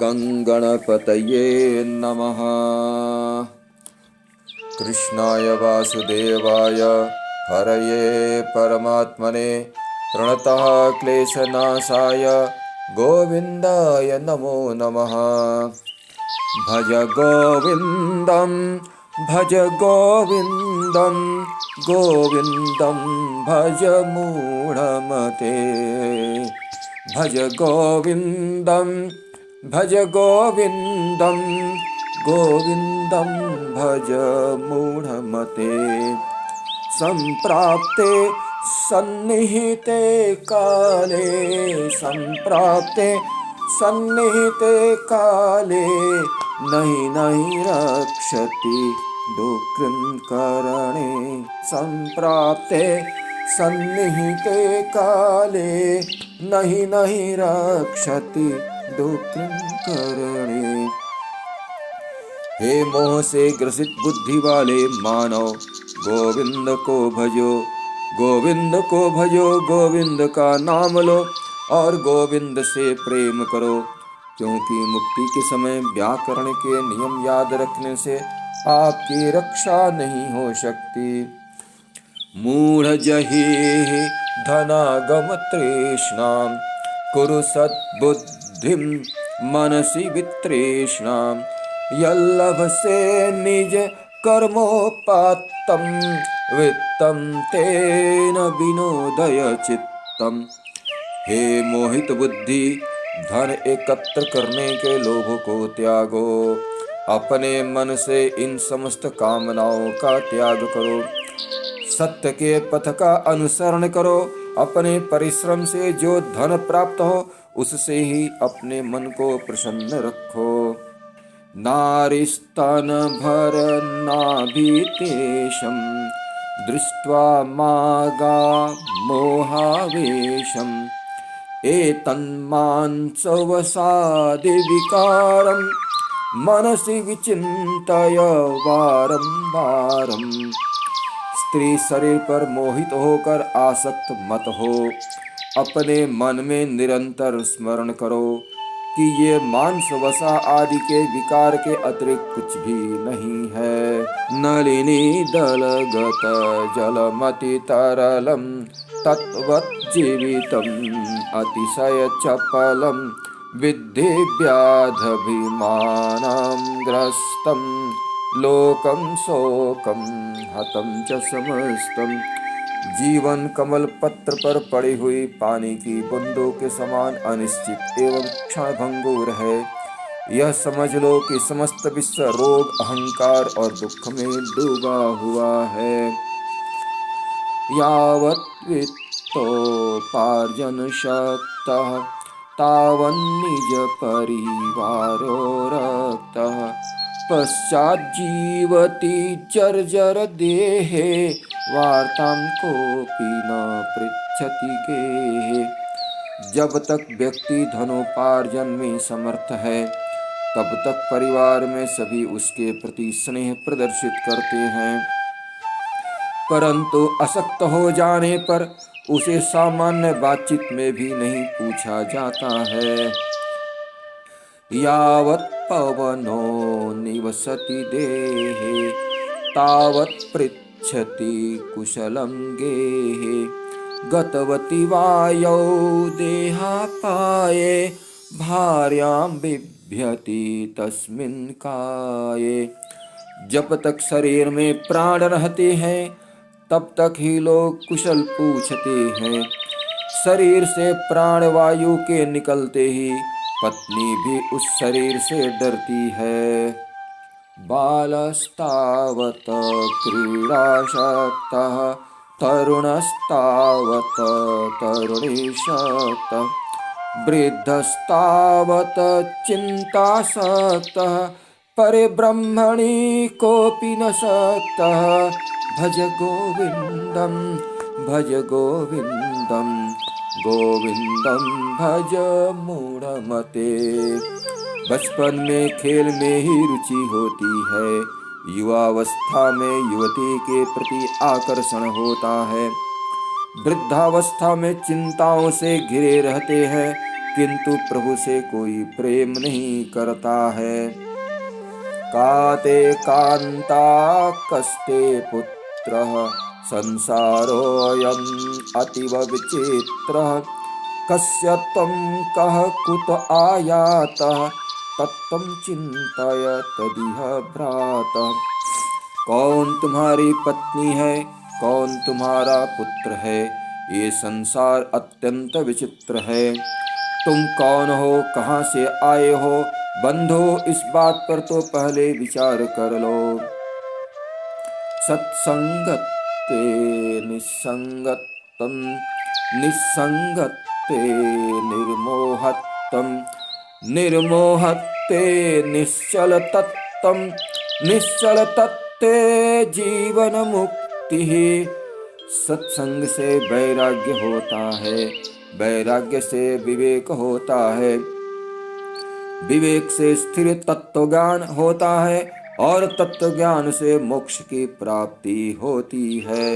गं गणपतये नमः। कृष्णाय वासुदेवाय हरये परमात्मने प्रणतः क्लेशनाशाय गोविन्दाय नमो नमः। भज गोविन्दं भज गोविन्दं गोविन्दं भज मूढमते। भज गोविन्दं भज गोविन्दं गोविन्दं भज मूढमते। सम्प्राप्ते सन्निहिते काले सम्प्राप्ते सन्निहिते काले नहि नहि रक्षति दुःकृत्करणे। सम्प्राप्ते सन्निहिते काले नहि नहि रक्षति दुःकृत्करणे। हे मोह से ग्रसित बुद्धि वाले मानव गोविंद को भजो, गोविंद को भजो, गोविंद का नाम लो और गोविंद से प्रेम करो, क्योंकि मुक्ति के समय व्याकरण के नियम याद रखने से आपकी रक्षा नहीं हो सकती। मूढ़ जहि धनागम तृष्णां कुरु सद्बुद्धिं मनसि वितृष्णां। यल्लभसे निज कर्मोपात्तं वित्तं तेन विनोदय चित्तम्। हे मोहित बुद्धि, धन एकत्र करने के लोभ को त्यागो, अपने मन से इन समस्त कामनाओं का त्याग करो, सत्य के पथ का अनुसरण करो। अपने परिश्रम से जो धन प्राप्त हो उससे ही अपने मन को प्रसन्न रखो। नारीस्तन भर नाभितेशं दृष्ट्वा मागा मोहावेशम्। एतन्मांसवसादि विकारं मनसि विचिन्तय वारं वारम्। स्त्री शरीर पर मोहित होकर आसक्त मत हो। अपने मन में निरंतर स्मरण करो कि ये मांस वसा आदि के विकार के अतिरिक्त कुछ भी नहीं है। नलिनी दलगत जलमति तरलम तत्वत् जीवितम् अतिशय चपलम। विद्धि व्याधभिमानं ग्रस्तं लोकं शोकं हतं च समस्तम्। जीवन कमल पत्र पर पड़ी हुई पानी की बूंदों के समान अनिश्चित एवं क्षणभंगुर है। यह समझ लो कि समस्त विश्व रोग, अहंकार और दुख में डूबा हुआ है। यावत् वित्तोपार्जन शक्तः तावन्निज परिवारो रक्तः। पश्चात् जीवति जर्जर देहे वार्तां कोऽपि न पृच्छति गेहे। जब तक व्यक्ति धनोपार्जन में समर्थ है तब तक परिवार में सभी उसके प्रति स्नेह प्रदर्शित करते हैं, परंतु अशक्त हो जाने पर उसे सामान्य बातचीत में भी नहीं पूछा जाता है। यावत् पवनो निवसति देहे तावत् पृच्छति कुशलं गेहे। गतवती वायौ देहापाये भार्यां बिभ्यति तस्मिन् काये। जब तक शरीर में प्राण रहते हैं तब तक ही लोग कुशल पूछते हैं। शरीर से प्राण वायु के निकलते ही पत्नी भी उस शरीर से डरती है। बालस्तावत् क्रीडासक्तः तरुणस्तावत् तरुणीशक्तः। वृद्धस्तावत् चिन्तासक्तः परिब्रह्मणि कोऽपि न शक्तः। भज गोविन्दं भज गोविन्दं गोविन्दं भज मूढ़मते। बचपन में खेल में ही रुचि होती है, युवावस्था में युवती के प्रति आकर्षण होता है, वृद्धावस्था में चिंताओं से घिरे रहते हैं किंतु प्रभु से कोई प्रेम नहीं करता है। काते कांता कस्ते पुत्रः संसारोऽयम् अतीव विचित्रः। कस्य त्वं कः कुत आयातः तत्त्वं चिन्तय तदिह भ्रातः। कौन तुम्हारी पत्नी है, कौन तुम्हारा पुत्र है, ये संसार अत्यंत विचित्र है। तुम कौन हो, कहाँ से आए हो, बंधो इस बात पर तो पहले विचार कर लो। सत्संगत्ते निस्संगत्तं निस्संगत्ते निर्मोहत्तं निर्मोहत्ते निश्चलतत्तं निश्चलतत्ते जीवन मुक्ति। सत्संग से वैराग्य होता है, वैराग्य से विवेक होता है, विवेक से स्थिर तत्व ज्ञान होता है और तत्व ज्ञान से मोक्ष की प्राप्ति होती है।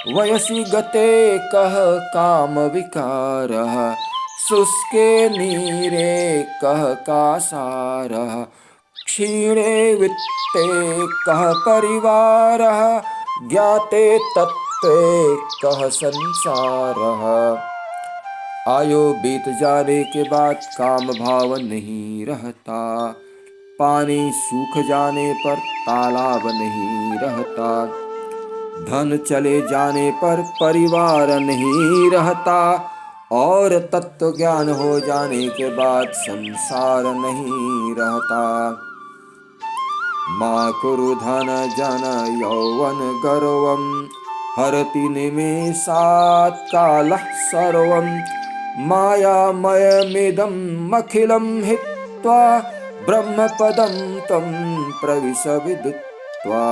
वयसि गते कः काम विकारः शुष्के नीरे कः कासारः। क्षीणे वित्ते कः परिवारः ज्ञाते तत्त्वे कः संसारः। आयु बीत जाने के बाद काम भाव नहीं रहता, पानी सूख जाने पर तालाब नहीं रहता, धन चले जाने पर परिवार नहीं रहता और तत्व ज्ञान हो जाने के बाद संसार नहीं रहता। मा कुरु धन जन यौवन गर्वं हरति निमेषात् कालः सर्वं। मायामयमिदम् अखिलं हित्वा ब्रह्मपदं त्वं प्रविश विदित्वा।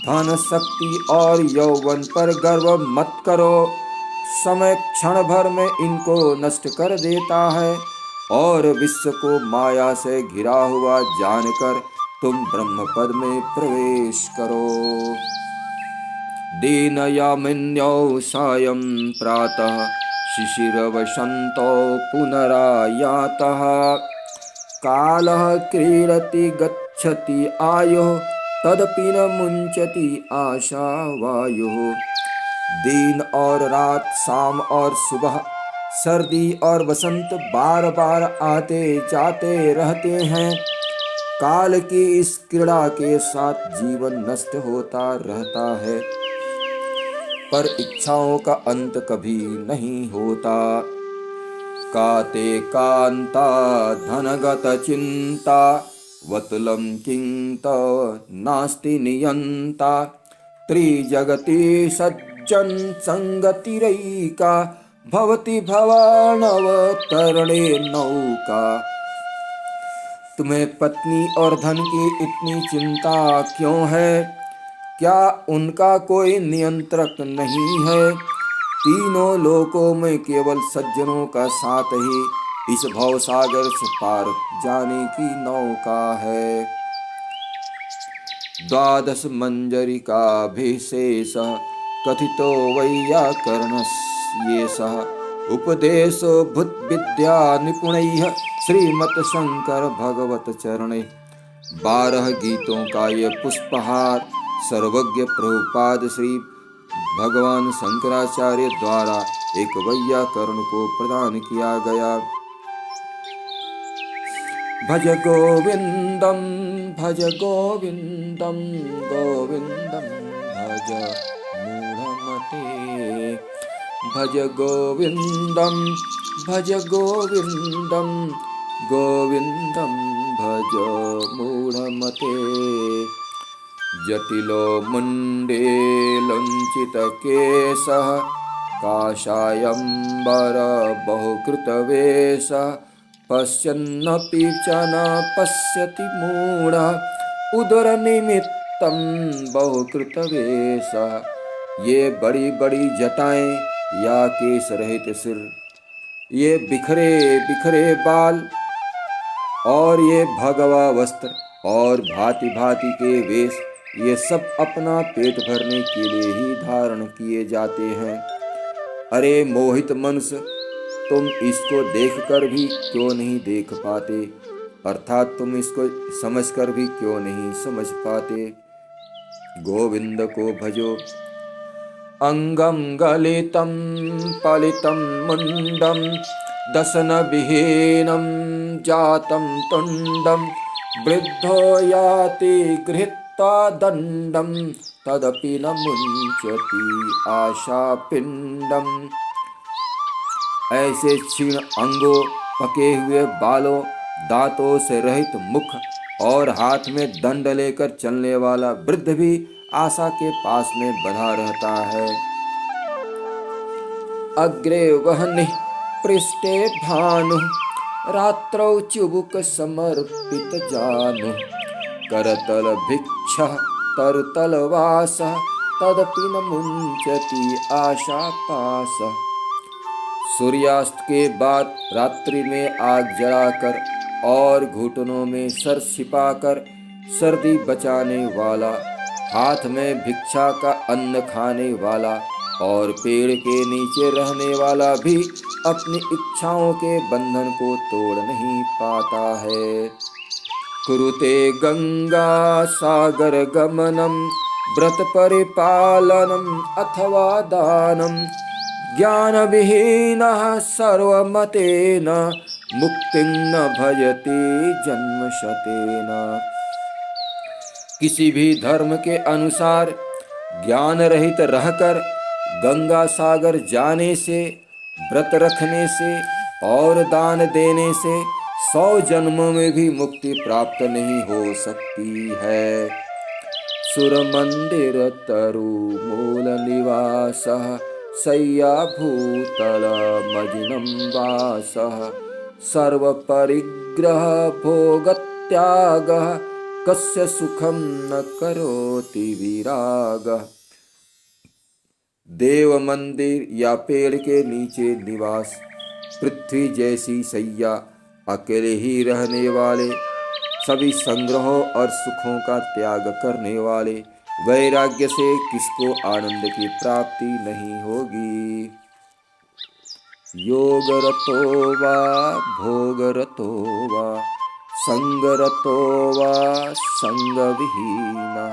धन शक्ति और यौवन पर गर्व मत करो, समय क्षण भर में इनको नष्ट कर देता है और विश्व को माया से घिरा हुआ जानकर तुम ब्रह्मपद में प्रवेश करो। दीनयामिन्यौ सायं प्रातः शिशिरवसन्तौ पुनरायातः। कालः क्रीडति गच्छति आयुः तदपि न मुंचति आशा वायुः। दिन और रात, शाम और सुबह, सर्दी और वसंत बार बार आते जाते रहते हैं। काल की इस क्रीड़ा के साथ जीवन नष्ट होता रहता है, पर इच्छाओं का अंत कभी नहीं होता। काते कांता धनगत चिंता वतुलं किंत नास्ति नियंता। त्रिजगति सज्जन संगतिरैका भवति भवानवतरणे नौका। तुम्हें पत्नी और धन की इतनी चिंता क्यों है? क्या उनका कोई नियंत्रक नहीं है? तीनों लोकों में केवल सज्जनों का साथ ही इस भवसागर से पार जाने की नौका है। द्वादश मंजरिकाभिशेषः कथितो वैयाकरणस्येषः। उपदेशो भूत विद्या निपुणैः श्रीमत्शंकर भगवत चरणे। 12 गीतों का ये पुष्पहार सर्वज्ञ प्रभुपाद श्री भगवान शंकराचार्य द्वारा एक वैयाकरण को प्रदान किया गया। भज गोविंदम गोविंदम भज मूढ़मते। भज गोविंदम गोविंदम भज मूढ़मते। जटिलो मुंडे लंचित केशः काषायंबर बहुकृतवेषः। पश्यन्नपि च न पश्यति मूढ़ः उदरनिमित्तं बहुकृतवेषः। ये बड़ी बड़ी जटाएं या केश रहित सिर, ये बिखरे बिखरे बाल और ये भगवा वस्त्र और भांति भांति के वेश, ये सब अपना पेट भरने के लिए ही धारण किए जाते हैं। अरे मोहित मनुष्य, तुम इसको देखकर भी क्यों नहीं देख पाते, अर्थात तुम इसको समझकर भी क्यों नहीं समझ पाते। गोविंद को भजो। अंगम गलितं पलितं मुंडम दशन विहीनं जातं तुंडम वृद्धो याति गृहीत्वा दंडम तदपि न मुंचति आशा पिंडम। ऐसे क्षीण अंगों, पके हुए बालों, दांतों से रहित मुख और हाथ में दंड लेकर चलने वाला वृद्ध भी आशा के पास में बंधा रहता है। अग्रे वह्निः पृष्ठे भानुः रात्रौ चुबुक समर्पित जानुः करतल भिक्षः तरुतल वासः तदपि न मुंचति आशा पासः। सूर्यास्त के बाद रात्रि में आग जलाकर और घुटनों में सर छिपाकर सर्दी बचाने वाला, हाथ में भिक्षा का अन्न खाने वाला और पेड़ के नीचे रहने वाला भी अपनी इच्छाओं के बंधन को तोड़ नहीं पाता है। कुरुते गंगा सागर गमनम व्रत परिपालनम अथवा दानम ज्ञान विहीनः सर्वमतेन मुक्तिं न भजते जन्म शतेन। किसी भी धर्म के अनुसार ज्ञान रहित रहकर गंगा सागर जाने से, व्रत रखने से और दान देने से 100 जन्मों में भी मुक्ति प्राप्त नहीं हो सकती है। सुर मंदिर तरु मूल निवासः शय्या भूतल मजिनं वासः सर्व परिग्रह भोग त्यागः कस्य सुखं न करोति विरागः। देव मंदिर या पेड़ के नीचे निवास, पृथ्वी जैसी शैया, अकेले ही रहने वाले, सभी संग्रहों और सुखों का त्याग करने वाले, वैराग्य से किसको आनंद की प्राप्ति नहीं होगी। योग रतो वा भोग रतो वा संग रतो वा संग विहीना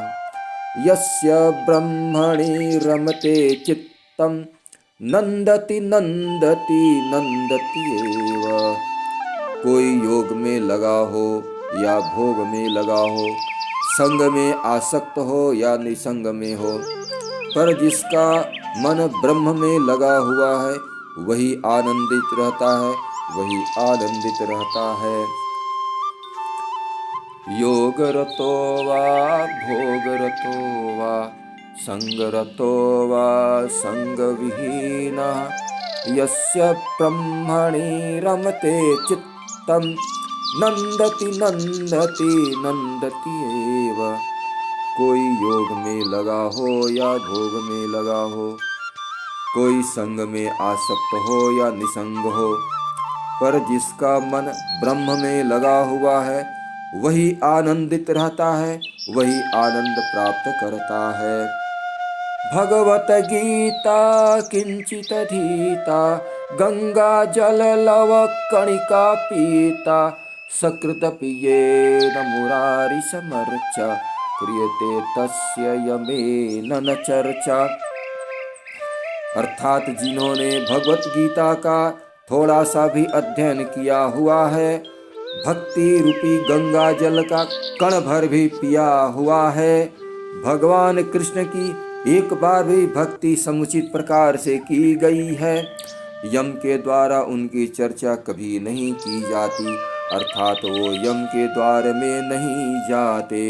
यस्य ब्रह्मणि रमते चित्तम नंदति नंदति नंदति एव। कोई योग में लगा हो या भोग में लगा हो, संग में आसक्त हो या निसंग में हो, पर जिसका मन ब्रह्म में लगा हुआ है वही आनंदित रहता है, वही आनंदित रहता है। योग रतो वा भोग रतो वा संग रतो वा संग विहीना यस्य ब्रह्मणि रमते चित्तम नंदति नंदति नंदति एव। कोई योग में लगा हो या भोग में लगा हो, कोई संग में आसक्त हो या निसंग हो, पर जिसका मन ब्रह्म में लगा हुआ है वही आनंदित रहता है, वही आनंद प्राप्त करता है। भगवत गीता किंचित धीता गंगा जल लव कणिका पीता सकृदपि येन मुरारि समर्चा क्रियते तस्य यमेन न चर्चा। अर्थात जिन्होंने भगवत गीता का थोड़ा सा भी अध्ययन किया हुआ है, भक्ति रूपी गंगा जल का कण भर भी पिया हुआ है, भगवान कृष्ण की एक बार भी भक्ति समुचित प्रकार से की गई है, यम के द्वारा उनकी चर्चा कभी नहीं की जाती, अर्थात वो यम के द्वार में नहीं जाते।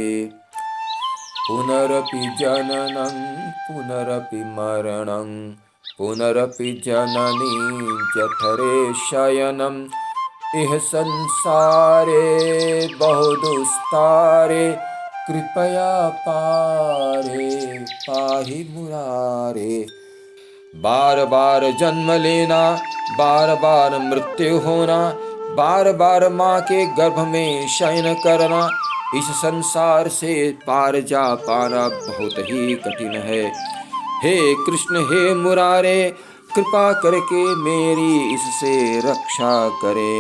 पुनरपि जननं पुनरपि मरणं पुनरपि जननी जठरे शयनम् इह संसारे बहुदुस्तारे कृपया पारे पाहि मुरारे। बार बार जन्म लेना, बार बार मृत्यु होना, बार बार माँ के गर्भ में शयन करना, इस संसार से पार जा पाना बहुत ही कठिन है। हे कृष्ण हे मुरारे, कृपा करके मेरी इससे रक्षा करे।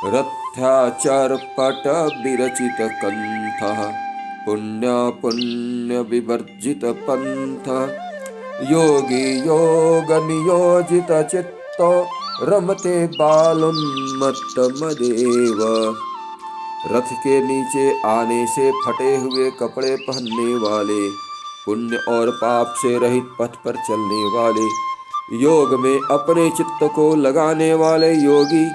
रथ्याचर्पट विरचित कंठ, पुण्य पुण्य विवर्जित पंथ, योगी योग नियोजित चित्त, रमते बालोन्मत्त मदेव। रथ के नीचे आने से फटे हुए कपड़े पहनने वाले, पुण्य और पाप से रहित पथ पर चलने वाले, योग में अपने चित्त को लगाने वाले योगी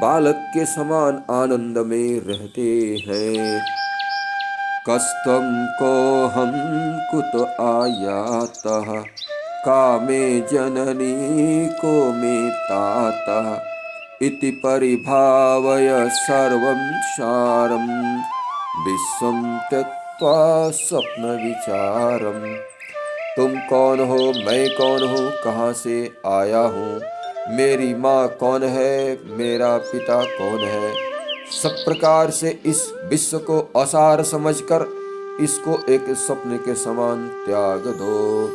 बालक के समान आनंद में रहते हैं। कस्त्वं कोऽहं कुत आयातः, कामे जननी को मे तातः, इति परिभावय सर्वं सारं, विश्वं त्यक्त्वा स्वप्न विचारम्। तुम कौन हो, मैं कौन हूँ, कहाँ से आया हूँ, मेरी माँ कौन है, मेरा पिता कौन है, सब प्रकार से इस विश्व को असार समझकर इसको एक स्वप्न के समान त्याग दो।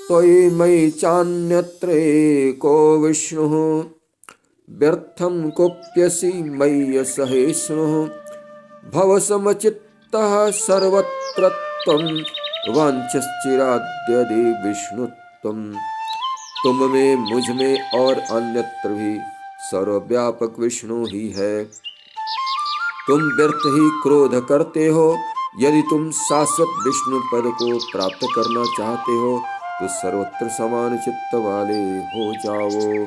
त्वयि मयि चान्यत्र एको विष्णुः, व्यर्थं कुप्यसि मय्य सहिष्णुः, भवसमचित्तः सर्वत्र त्वं, वाञ्छश्चिराद्यदि विष्णुत्वम्। तुम में, मुझ में और अन्यत्र भी सर्वव्यापक विष्णु ही है। तुम व्यर्थ ही क्रोध करते हो। यदि तुम शाश्वत विष्णु पद को प्राप्त करना चाहते हो तो सर्वत्र समान चित्त वाले हो जाओ।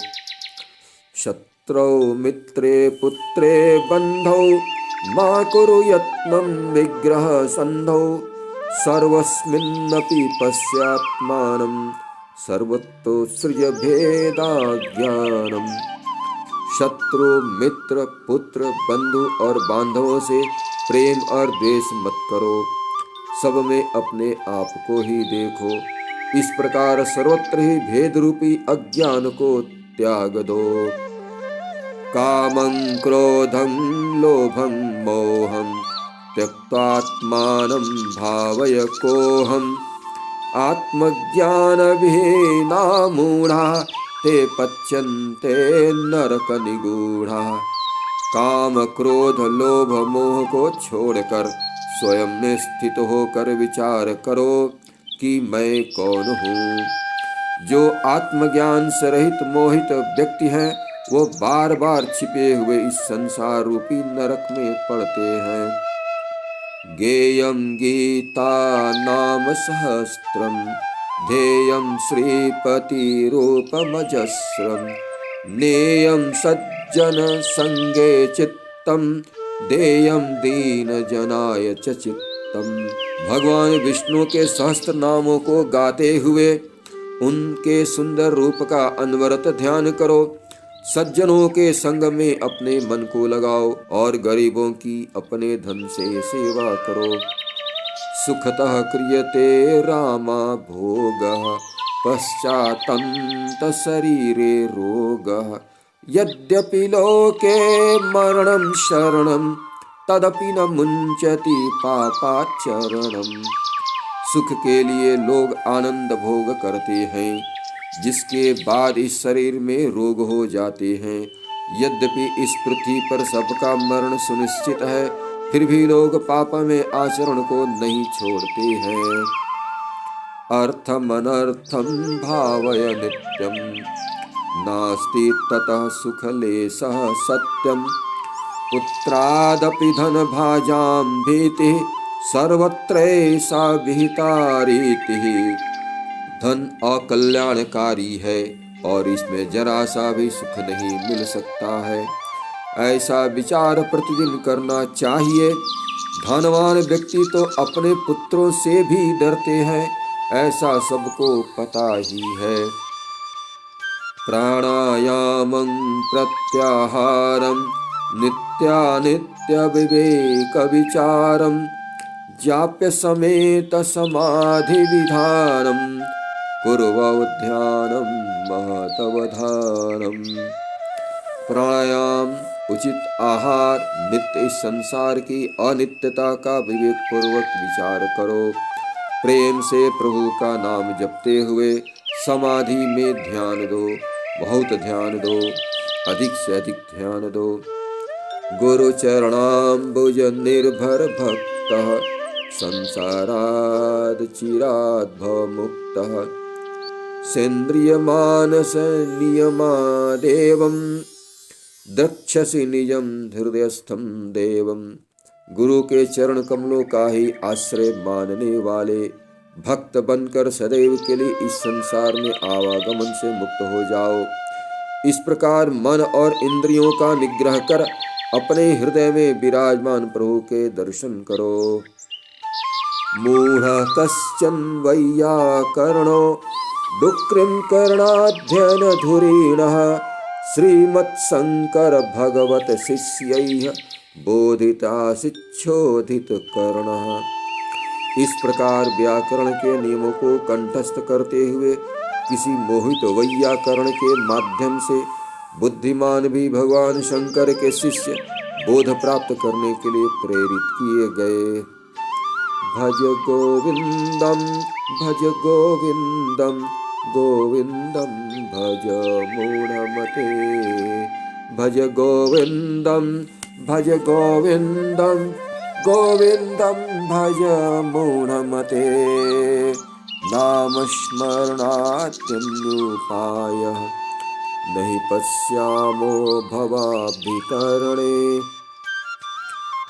शत्रौ मित्रे पुत्रे बंधौ, मा कुरु यत्नं विग्रह संधौ, सर्वस्मिन्नपि पश्यात्मानं, सर्वतोत्सृज्य भेदाज्ञानम्। शत्रु, मित्र, पुत्र, बंधु और बांधवों से प्रेम और द्वेष मत करो, सब में अपने आप को ही देखो। इस प्रकार सर्वत्र ही भेद रूपी अज्ञान को त्याग दो। कामं क्रोधं लोभं मोहं, त्यक्त्वात्मानं भावय कोऽहम्, आत्मज्ञानविहीना मूढ़ा, ते पच्यन्ते नरक निगूढ़ा। काम क्रोध लोभ मोह को छोड़कर स्वयं में स्थित होकर विचार करो कि मैं कौन हूँ। जो आत्मज्ञान से रहित मोहित व्यक्ति हैं वो बार बार छिपे हुए इस संसार रूपी नरक में पड़ते हैं। गेयं गीता नाम सहस्त्रम, ध्येयं श्रीपति रूपमजस्रम, नेयं सज्जन संगे चित्तम, देयं दीन जनाय च चित्तम। भगवान विष्णु के सहस्त्र नामों को गाते हुए उनके सुंदर रूप का अनवरत ध्यान करो। सज्जनों के संग में अपने मन को लगाओ और गरीबों की अपने धन से सेवा करो। सुखतः क्रियते रामा भोगः, पश्चातंत शरीरे रोगः, यद्यपि लोके मरणं शरणं, तदपि न मुंचति पापाचरणम्। सुख के लिए लोग आनंद भोग करते हैं, जिसके बाद इस शरीर में रोग हो जाते हैं। यद्यपि इस पृथ्वी पर सबका मरण सुनिश्चित है, फिर भी लोग पाप में आचरण को नहीं छोड़ते हैं। अर्थम अनर्थम भावय नित्यम, नास्ति ततः सुख लेशः सत्यम, पुत्रादपि धन भाजां भीतिः, सर्वत्रैषा विहिता रीतिः। धन अकल्याणकारी है और इसमें जरा सा भी सुख नहीं मिल सकता है, ऐसा विचार प्रतिदिन करना चाहिए। धनवान व्यक्ति तो अपने पुत्रों से भी डरते हैं, ऐसा सबको पता ही है। प्राणायामं प्रत्याहारं, नित्यानित्य विवेक विचारं, जाप्य समेत समाधि विधानम्, कुर्वौ ध्यानं महतवधानम्। प्राणायाम, उचित आहार, नित्य इस संसार की अनित्यता का विवेक पूर्वक विचार करो। प्रेम से प्रभु का नाम जपते हुए समाधि में ध्यान दो, बहुत ध्यान दो, अधिक से अधिक ध्यान दो। गुरु चरणाम्बुज निर्भर भक्तः संसाराद् चिराद् भवमुक्तः। सेन्द्रिय मानस नियमादेवं द्रक्ष्यसि निजं हृदयस्थं देवं। गुरु के चरण कमलों का ही आश्रय मानने वाले भक्त बनकर सदैव के लिए इस संसार में आवागमन से मुक्त हो जाओ। इस प्रकार मन और इंद्रियों का निग्रह कर अपने हृदय में विराजमान प्रभु के दर्शन करो। मूढ़ कश्चन वैयाकरणो डुक्रिं कर्णाध्ययन धुरीणः श्रीमत्शंकर भगवत शिष्यैः बोधिता शिक्षोधित कर्णः। इस प्रकार व्याकरण के नियमों को कंठस्थ करते हुए किसी मोहित वैयाकरण के माध्यम से बुद्धिमान भी भगवान शंकर के शिष्य बोध प्राप्त करने के लिए प्रेरित किए गए। भज गोविंदम गोविंदम भज मूढ़मते। भज गोविंदम गोविंदम भज मूढ़मते। नाम स्मरणात्यन्योपायः नहि पश्यामो भवाब्धितरणे।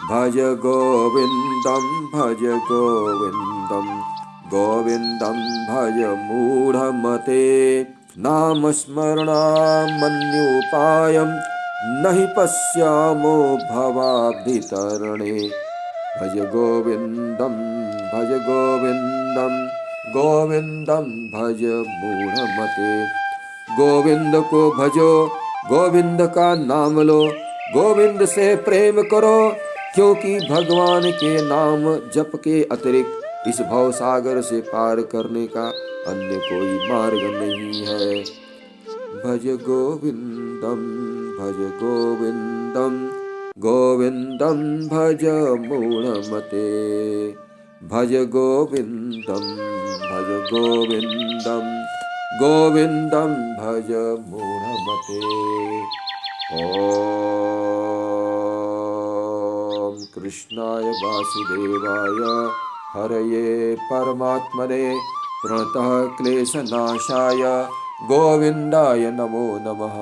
भज गोविंदम गोविंदम भज मूढ़मते। नाम स्मरणामन्योपायं नहि पश्यामो भवाब्धितरणे। भज गोविंदम भज मूढ़मते। गोविंद को भजो, गोविंद का नाम लो, गोविंद से प्रेम करो, क्योंकि भगवान के नाम जप के अतिरिक्त इस भव सागर से पार करने का अन्य कोई मार्ग नहीं है। भज गोविंदम भज मूढ़मते। भज गोविंदम भज मूढ़मते। ओम कृष्णाय वासुदेवाय हरये परमात्मने प्रणतः क्लेशनाशाय गोविंदाय नमो नमः।